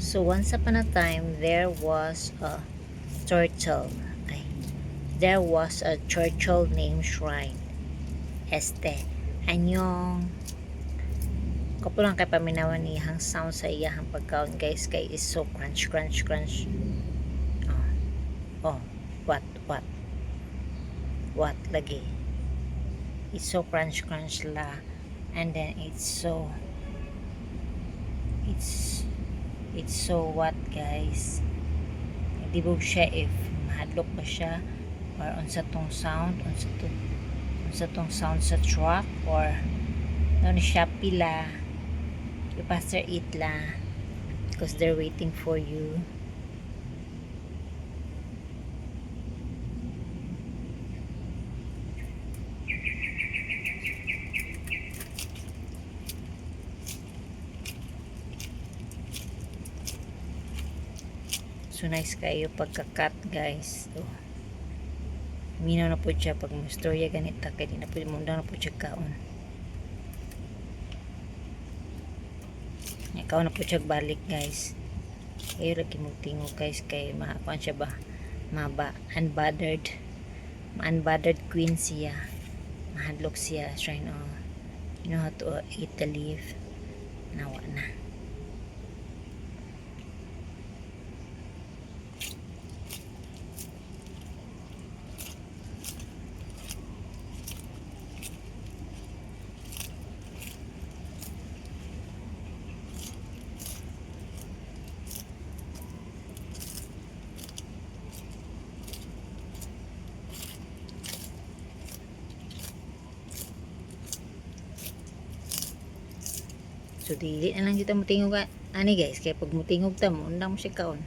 So once upon a time, there was a turtle. Ay, there was a turtle named Shrine. Anyong kapulang kay paminawan niyang sound sa iyahang pagkaon guys kay is so crunch crunch crunch. Oh, what lagi? It's so crunch crunch la, and then it's so what guys? Dibog siya if mahadlok ba siya or unsa tong sound sa truck or no ni siya pila you faster eat la because they're waiting for you. So nice kayo pagka-cut guys. So, minaw na po siya pag mastorya ganita kay di na po mundang na po siya kaon. Ikaw na po siya balik guys. Kayo lagi magtingog guys kay makuan siya ba? Unbothered queen siya. Mahadlok siya trying to you know how to eat the leaf. Nawa na. So dili na lang kita mutingog ani guys kay pag mutingog ta mo undang mo siya kaon.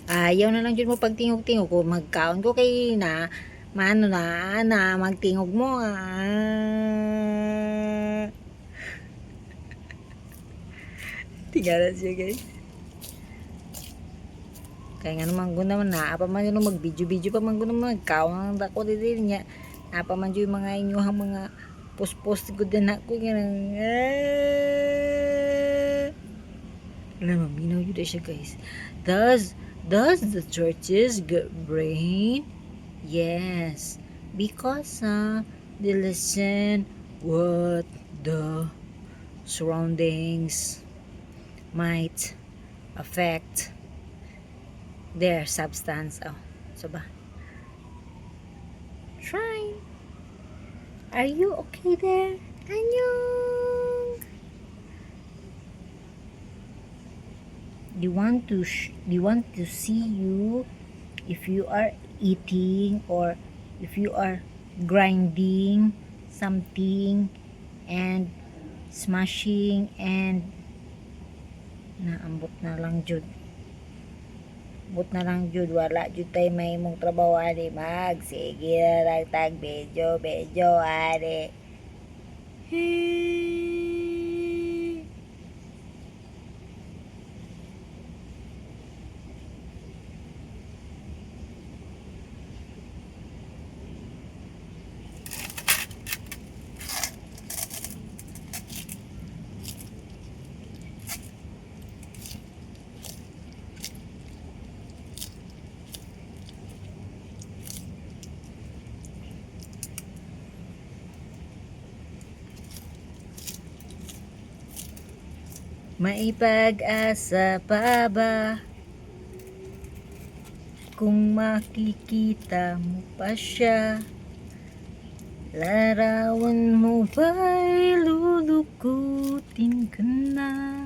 Ayaw na lang dyan mo pagtingog-tingog ko. Magkaon ko kay na maano na magtingog mo. Tingala siya guys. Kaya nga naman guna man na. Apa man yun mag-video-video pa man guna man. Magkaon ang dako din niya. Apa man yun mga inyuhang mga post-post ko din ako. Alam mo, minaw yun siya guys. Does the churches get rain? Yes, because they listen what the surroundings might affect their substance. Oh, so ba? Try. Are you okay there? Annyeong. They want to see you if you are eating or if you are grinding something and smashing and naambot na lang jud wala jud tay may mong trabaho ani mag sige na lang tag medyo ani. Maipag-asa pa ba kung makikita mo pa siya? Larawan mo ba'y lulukutin ka na?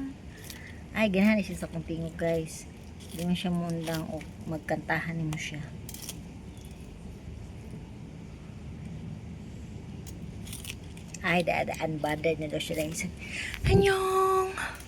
Ay, ganahan siya sa kong tingog guys. Hindi mo siya mundang o magkantahan mo siya. Ay, dadaan badad na daw siya guys. Anyong!